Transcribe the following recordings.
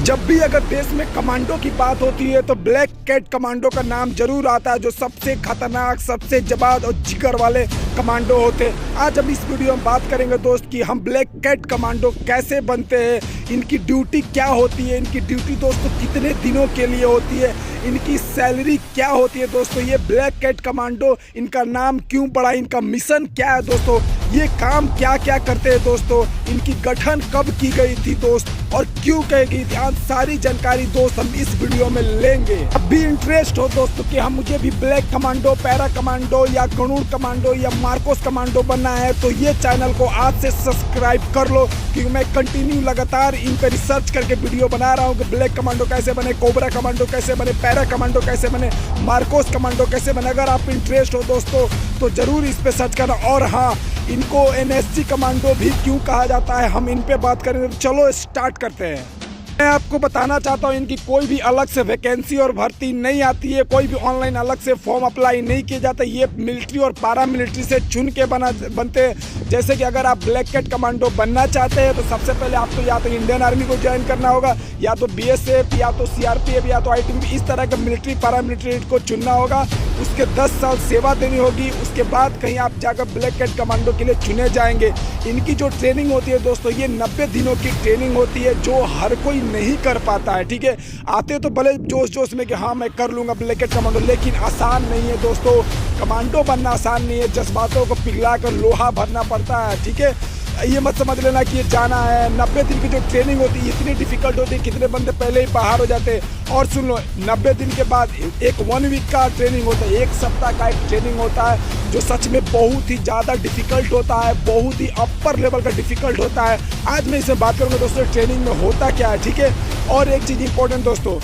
जब भी अगर देश में कमांडो की बात होती है तो ब्लैक कैट कमांडो का नाम जरूर आता है, जो सबसे खतरनाक, सबसे जबाद और जिगर वाले कमांडो होते हैं। आज हम इस वीडियो में बात करेंगे दोस्त कि हम ब्लैक कैट कमांडो कैसे बनते हैं, इनकी ड्यूटी क्या होती है, इनकी ड्यूटी दोस्तों कितने दिनों के लिए होती है, इनकी सैलरी क्या होती है दोस्तों, ये ब्लैक कैट कमांडो इनका नाम क्यों पड़ा, इनका मिशन क्या है दोस्तों, ये काम क्या क्या करते हैं दोस्तों, इनकी गठन कब की गई थी दोस्त और क्यों कही गई थी, आज सारी जानकारी दोस्त हम इस वीडियो में लेंगे। अब भी इंटरेस्ट हो दोस्तों कि हम मुझे भी ब्लैक कमांडो, पैरा कमांडो या गरुड़ कमांडो या मार्कोस कमांडो बनना है तो ये चैनल को आज से सब्सक्राइब कर लो, क्योंकि मैं कंटिन्यू लगातार इन पर रिसर्च करके वीडियो बना रहा हूँ कि ब्लैक कमांडो कैसे बने, कोबरा कमांडो कैसे बने, पैरा कमांडो कैसे बने, मार्कोस कमांडो कैसे बने। अगर आप इंटरेस्ट हो दोस्तों तो जरूर इस पे सर्च करना। और हाँ, इनको एनएसजी कमांडो भी क्यों कहा जाता है, हम इन पे बात करेंगे। चलो स्टार्ट करते हैं। मैं आपको बताना चाहता हूँ इनकी कोई भी अलग से वैकेंसी और भर्ती नहीं आती है, कोई भी ऑनलाइन अलग से फॉर्म अप्लाई नहीं किए जाते। ये मिलिट्री और पारा मिलिट्री से चुन के बनते हैं। जैसे कि अगर आप ब्लैक कैट कमांडो बनना चाहते हैं तो सबसे पहले आपको या तो इंडियन आर्मी को ज्वाइन करना होगा, या तो बीएसएफ, या तो सीआरपीएफ, या तो आईटीबीपी, इस तरह के मिलिट्री पारा मिलिट्री को चुनना होगा। उसके 10 साल सेवा देनी होगी, उसके बाद कहीं आप जाकर ब्लैक कैट कमांडो के लिए चुने जाएंगे। इनकी जो ट्रेनिंग होती है दोस्तों, ये 90 दिनों की ट्रेनिंग होती है, जो हर कोई नहीं कर पाता है। ठीक है, आते तो भले जोश जोश में कि हाँ मैं कर लूँगा ब्लैक कैट कमांडो, लेकिन आसान नहीं है दोस्तों। कमांडो बनना आसान नहीं है, जज्बातों को पिघला कर लोहा भरना पड़ता है। ठीक है, ये मत समझ लेना कि ये जाना है। 90 दिन की जो ट्रेनिंग होती है इतनी डिफिकल्ट होती है, कितने बंदे पहले ही बाहर हो जाते हैं। और सुन लो, 90 दिन के बाद एक 1 वीक का ट्रेनिंग होता है, 1 सप्ताह का एक ट्रेनिंग होता है, जो सच में बहुत ही ज़्यादा डिफिकल्ट होता है, बहुत ही अपर लेवल का डिफिकल्ट होता है। आज मैं इसमें बात करूँगा दोस्तों ट्रेनिंग में होता क्या है। ठीक है, और एक चीज़ इंपॉर्टेंट दोस्तों,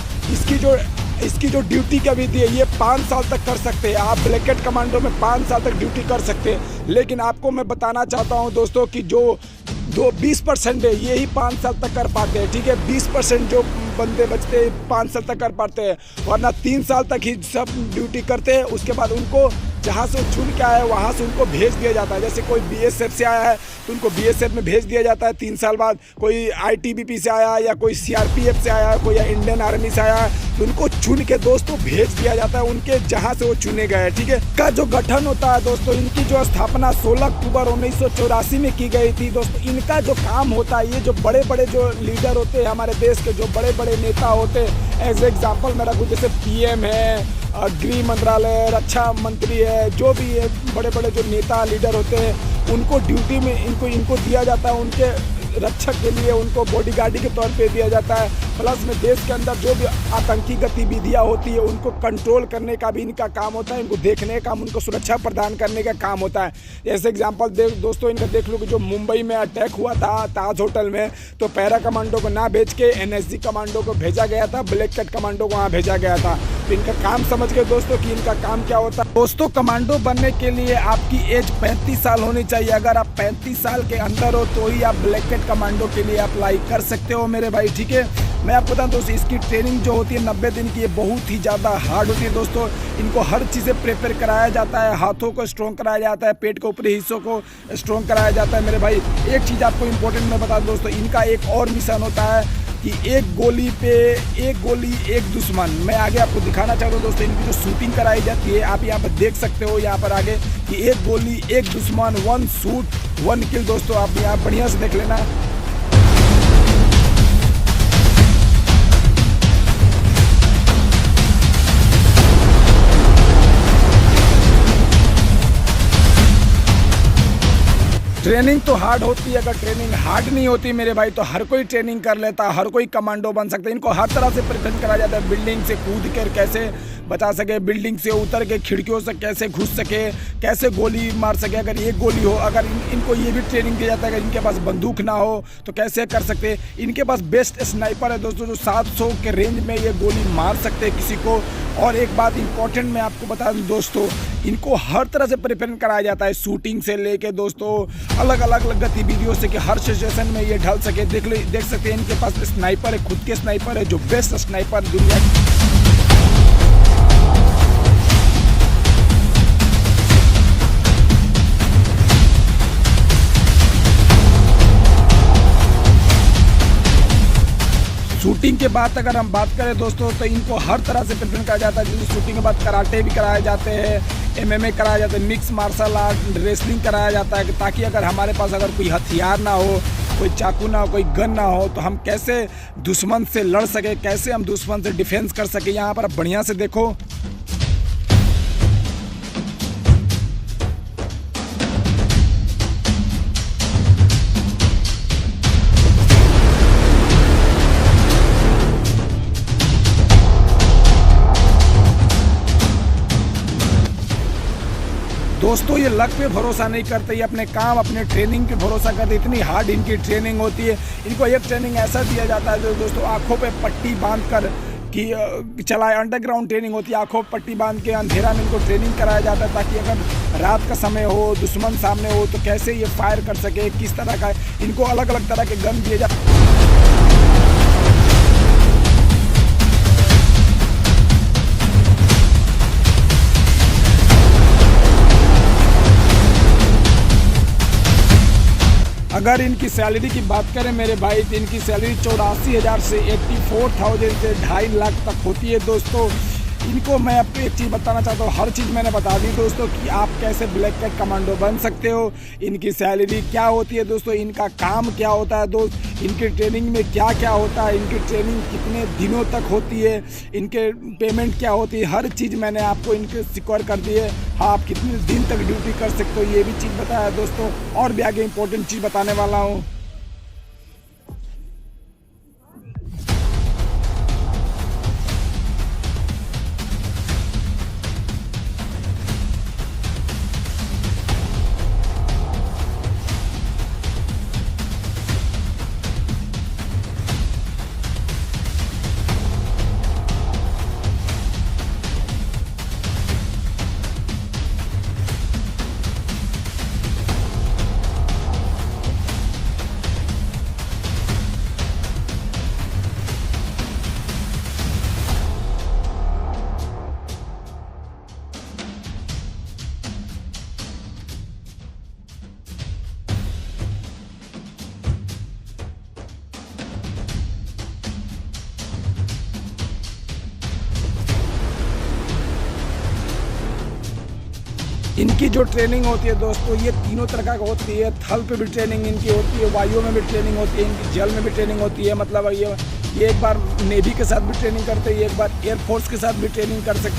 इसकी जो ड्यूटी की अवधि है ये 5 साल तक कर सकते हैं। आप ब्लैक कैट कमांडो में 5 साल तक ड्यूटी कर सकते हैं, लेकिन आपको मैं बताना चाहता हूं दोस्तों कि जो 20% है यही 5 साल तक कर पाते हैं। ठीक है, 20% जो बंदे बचते हैं 5 साल तक कर पाते हैं, वरना 3 साल तक ही सब ड्यूटी करते हैं। उसके बाद उनको जहाँ से वो चुन के आया है वहाँ से उनको भेज दिया जाता है। जैसे कोई बीएसएफ से आया है तो उनको बीएसएफ में भेज दिया जाता है 3 साल बाद, कोई आईटीबीपी से आया है या कोई सीआरपीएफ से आया है, कोई या इंडियन आर्मी से आया है, तो उनको चुन के दोस्तों भेज दिया जाता है उनके जहाँ से वो चुने गए। ठीक है, का जो गठन होता है दोस्तों, इनकी जो स्थापना 16 अक्टूबर 1984 में की गई थी दोस्तों। इनका जो काम होता है, ये जो बड़े बड़े जो लीडर होते हैं हमारे देश के, जो बड़े बड़े नेता होते हैं, एज एग्जाम्पल मैं रखूँ जैसे पीएम है, गृह मंत्रालय, रक्षा मंत्री है, जो भी है बड़े बड़े जो नेता लीडर होते हैं, उनको ड्यूटी में इनको दिया जाता है, उनके रक्षक के लिए उनको बॉडीगार्डी के तौर पे दिया जाता है। प्लस में देश के अंदर जो भी आतंकी गतिविधियां होती है उनको कंट्रोल करने का भी इनका काम होता है, इनको देखने का, उनको सुरक्षा प्रदान करने का काम होता है। जैसे एग्जांपल दोस्तों इनका देख लो कि जो मुंबई में अटैक हुआ था ताज होटल में, तो पैरा कमांडो को ना भेज के एनएसजी कमांडो को भेजा गया था, ब्लैक कैट कमांडो को वहाँ भेजा गया था। तो इनका काम समझ के दोस्तों कि इनका काम क्या होता है। दोस्तों कमांडो बनने के लिए आपकी एज 35 साल होनी चाहिए। अगर आप 35 साल के अंदर हो तो ही आप ब्लैक कैट कमांडो के लिए अप्लाई कर सकते हो मेरे भाई। ठीक है, मैं आपको बताऊं दोस्तों इसकी ट्रेनिंग जो होती है 90 दिन की, ये बहुत ही ज़्यादा हार्ड होती है दोस्तों। इनको हर चीज़ें प्रिपेयर कराया जाता है, हाथों को स्ट्रॉन्ग कराया जाता है, पेट के ऊपरी हिस्सों को स्ट्रॉन्ग कराया जाता है मेरे भाई। एक चीज़ आपको इंपॉर्टेंट मैं बता दूं दोस्तों, इनका एक और मिशन होता है कि एक गोली पे एक गोली एक दुश्मन। मैं आगे आपको दिखाना चाहता हूँ दोस्तों इनकी जो शूटिंग कराई जाती है, आप यहाँ पर देख सकते हो यहाँ पर आगे कि एक गोली एक दुश्मन, 1 शूट 1 किल। दोस्तों आप यहाँ बढ़िया से देख लेना। ट्रेनिंग तो हार्ड होती है, अगर ट्रेनिंग हार्ड नहीं होती मेरे भाई तो हर कोई ट्रेनिंग कर लेता, हर कोई कमांडो बन सकता है। इनको हर तरह से प्रिपरेशन कराया जाता है, बिल्डिंग से कूद कर कैसे बचा सके, बिल्डिंग से उतर के खिड़कियों से कैसे घुस सके, कैसे गोली मार सके अगर एक गोली हो। अगर इनको ये भी ट्रेनिंग दिया जाता है कि इनके पास बंदूक ना हो तो कैसे कर सकते हैं। इनके पास बेस्ट स्नाइपर है दोस्तों, जो 700 के रेंज में ये गोली मार सकते हैं किसी को। और एक बात इंपॉर्टेंट मैं आपको बता दूं दोस्तों, इनको हर तरह से प्रिपेयर कराया जाता है, शूटिंग से लेके दोस्तों अलग अलग गतिविधियों से, कि हर सिचुएशन में ये ढल सके। देख सकते हैं इनके पास स्नाइपर है, खुद के स्नाइपर है, जो बेस्ट स्नाइपर दुनिया की। शूटिंग के बाद अगर हम बात करें दोस्तों तो इनको हर तरह से प्रिपेयर कराया जाता है। जैसे शूटिंग के बाद कराटे भी कराए जाते हैं, MMA कराया जाता है, मिक्स मार्शल आर्ट रेसलिंग कराया जाता है, ताकि अगर हमारे पास अगर कोई हथियार ना हो, कोई चाकू ना हो, कोई गन ना हो, तो हम कैसे दुश्मन से लड़ सके, कैसे हम दुश्मन से डिफेंस कर सके। यहाँ पर आप बढ़िया से देखो। दोस्तों ये लक पे भरोसा नहीं करते, ये अपने काम अपने ट्रेनिंग पे भरोसा करते। इतनी हार्ड इनकी ट्रेनिंग होती है। इनको एक ट्रेनिंग ऐसा दिया जाता है जो दोस्तों आंखों पे पट्टी बांध कर कि चलाए। अंडरग्राउंड ट्रेनिंग होती है, आंखों पे पट्टी बांध के अंधेरा में इनको ट्रेनिंग कराया जाता है, ताकि अगर रात का समय हो, दुश्मन सामने हो, तो कैसे ये फायर कर सके, किस तरह का। इनको अलग अलग तरह के गन दिए जाते हैं। अगर इनकी सैलरी की बात करें मेरे भाई, तो इनकी सैलरी 84,000 से 84,000 से 2.5 लाख तक होती है दोस्तों। इनको मैं आपको एक चीज़ बताना चाहता हूँ, हर चीज़ मैंने बता दी दोस्तों कि आप कैसे ब्लैक कैट कमांडो बन सकते हो, इनकी सैलरी क्या होती है दोस्तों, इनका काम क्या होता है दोस्त, इनकी ट्रेनिंग में क्या क्या होता है, इनकी ट्रेनिंग कितने दिनों तक होती है, इनके पेमेंट क्या होती है, हर चीज़ मैंने आपको इनके सिक्योर कर दी है। हाँ, आप कितने दिन तक ड्यूटी कर सकते हो ये भी चीज़ बताया दोस्तों। और भी आगे इंपॉर्टेंट चीज़ बताने वाला हूँ। इनकी जो ट्रेनिंग होती है दोस्तों, ये तीनों तरह का होती है। थल पे भी ट्रेनिंग इनकी होती है, वायु में भी ट्रेनिंग होती है, इनकी जल में भी ट्रेनिंग होती है। मतलब ये एक बार नेवी के साथ भी ट्रेनिंग करते हैं, एक बार एयरफोर्स के साथ भी ट्रेनिंग करते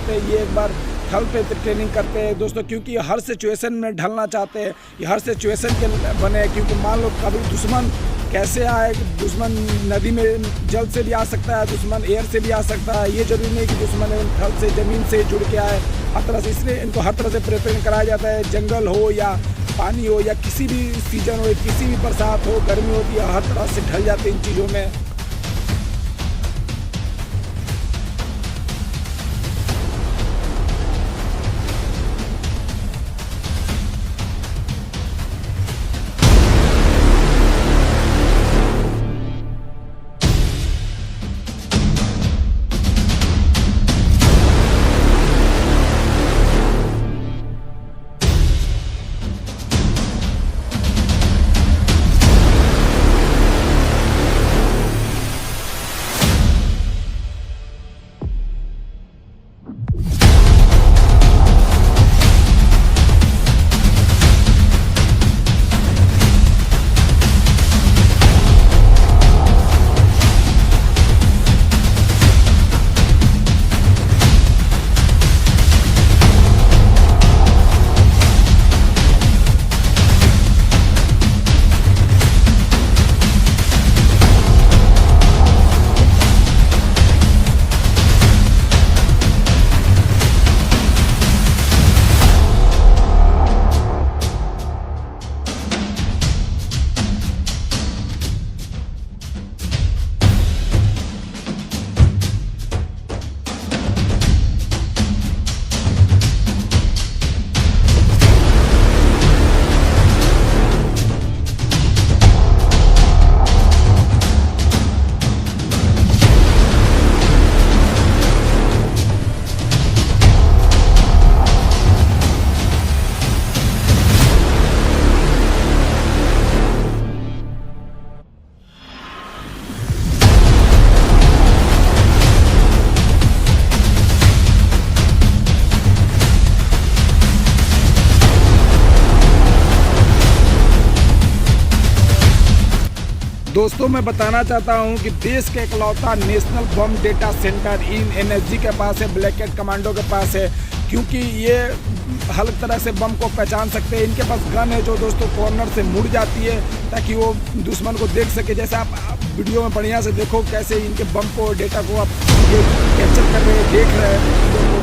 हैं, ये एक बार थल पे ट्रेनिंग करते हैं दोस्तों, क्योंकि हर सिचुएशन में ढलना चाहते हैं। ये हर सिचुएशन के बने, क्योंकि मान लो कभी दुश्मन कैसे आए, दुश्मन नदी में जल से भी आ सकता है, दुश्मन एयर से भी आ सकता है। ये जरूरी नहीं कि दुश्मन थल से ज़मीन से जुड़ के आए, हर तरह से। इसलिए इनको हर तरह से प्रिपेयर कराया जाता है। जंगल हो या पानी हो या किसी भी सीजन हो, किसी भी बरसात हो, गर्मी होती है, हर तरह से ढल जाते हैं इन चीज़ों में। दोस्तों मैं बताना चाहता हूं कि देश का इकलौता नेशनल बम डेटा सेंटर इन एनएसजी के पास है, ब्लैक कैट कमांडो के पास है, क्योंकि ये हर तरह से बम को पहचान सकते हैं। इनके पास गन है जो दोस्तों कॉर्नर से मुड़ जाती है ताकि वो दुश्मन को देख सके। जैसे आप वीडियो में बढ़िया से देखो कैसे इनके बम को डेटा को आप ये कैप्चर कर रहे हैं, देख रहे हैं।